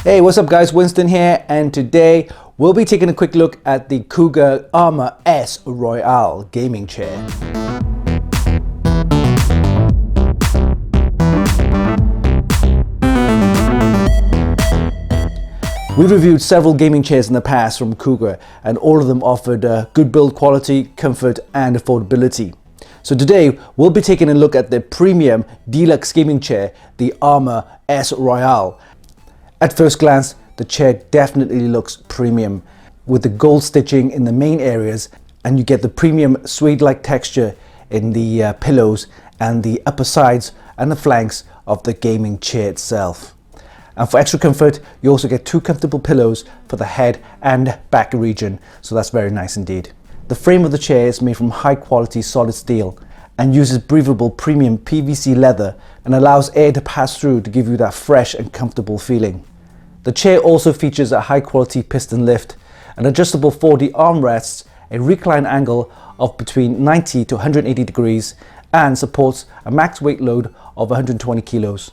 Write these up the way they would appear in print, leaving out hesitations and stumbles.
Hey, what's up guys, Winston here, and today we'll be taking a quick look at the Cougar Armor S Royal gaming chair. We've reviewed several gaming chairs in the past from Cougar, and all of them offered good build quality, comfort and affordability. So today we'll be taking a look at the premium Deluxe Gaming Chair, the Armor S Royal. At first glance, the chair definitely looks premium with the gold stitching in the main areas, and you get the premium suede-like texture in the pillows and the upper sides and the flanks of the gaming chair itself. And for extra comfort, you also get two comfortable pillows for the head and back region, so that's very nice indeed. The frame of the chair is made from high quality solid steel and uses breathable premium PVC leather and allows air to pass through to give you that fresh and comfortable feeling. The chair also features a high quality piston lift, an adjustable 4D armrests, a recline angle of between 90 to 180 degrees, and supports a max weight load of 120 kilos.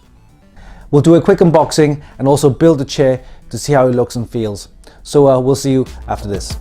We'll do a quick unboxing and also build the chair to see how it looks and feels. So we'll see you after this.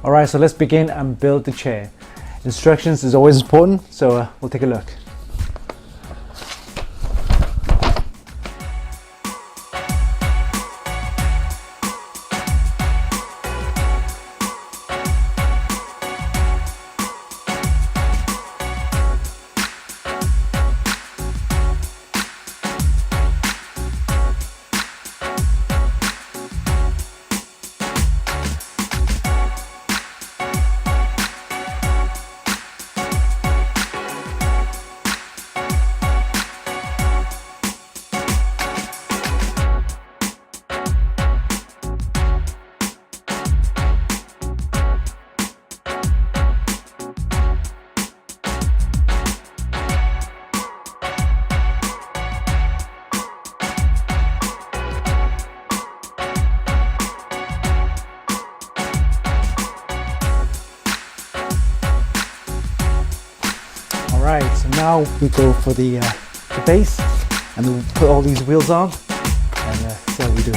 Alright, so let's begin and build the chair. Instructions is always important, so we'll take a look. Alright, so now we go for the base, and then we'll put all these wheels on and see how we do.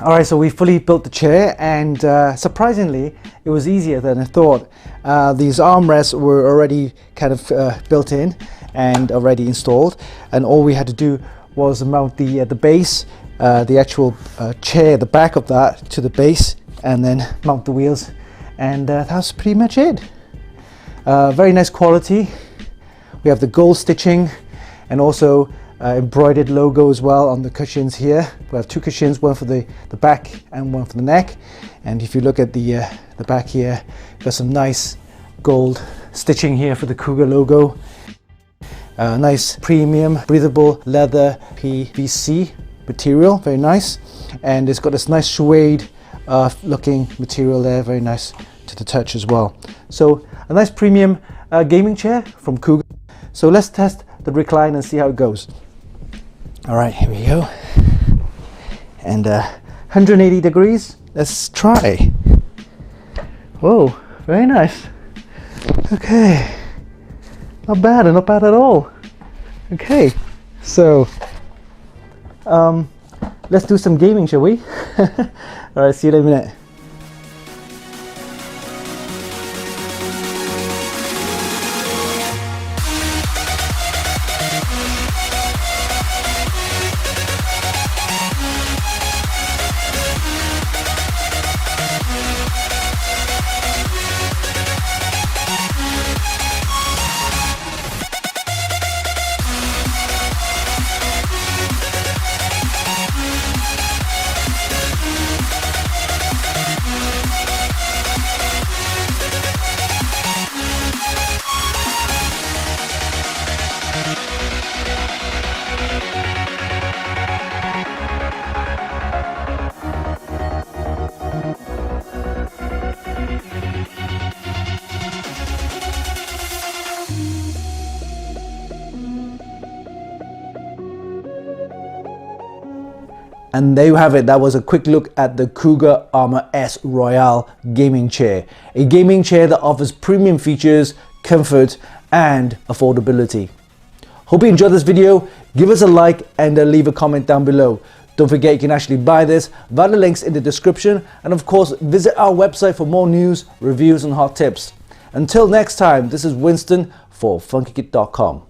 Alright, so we fully built the chair, and surprisingly it was easier than I thought. These armrests were already kind of built in and already installed, and all we had to do was mount the base, the actual chair, the back of that to the base, and then mount the wheels, and that's pretty much it. Very nice quality. We have the gold stitching and also embroidered logo as well on the cushions here. We have two cushions, one for the back and one for the neck. And if you look at the back here, got some nice gold stitching here for the Cougar logo. Nice premium breathable leather PVC material, very nice. And it's got this nice suede looking material there, very nice to the touch as well. So a nice premium gaming chair from Cougar. So let's test the Recline and see how it goes. All right, here we go. And 180 degrees, let's try. Whoa, very nice. Okay, not bad at all. Okay, so let's do some gaming, shall we? All right, see you in a minute. And there you have it. That was a quick look at the Cougar Armor S Royal gaming chair. A gaming chair that offers premium features, comfort, and affordability. Hope you enjoyed this video. Give us a like and leave a comment down below. Don't forget you can actually buy this via the links in the description. And of course, visit our website for more news, reviews, and hot tips. Until next time, this is Winston for Funkykit.com.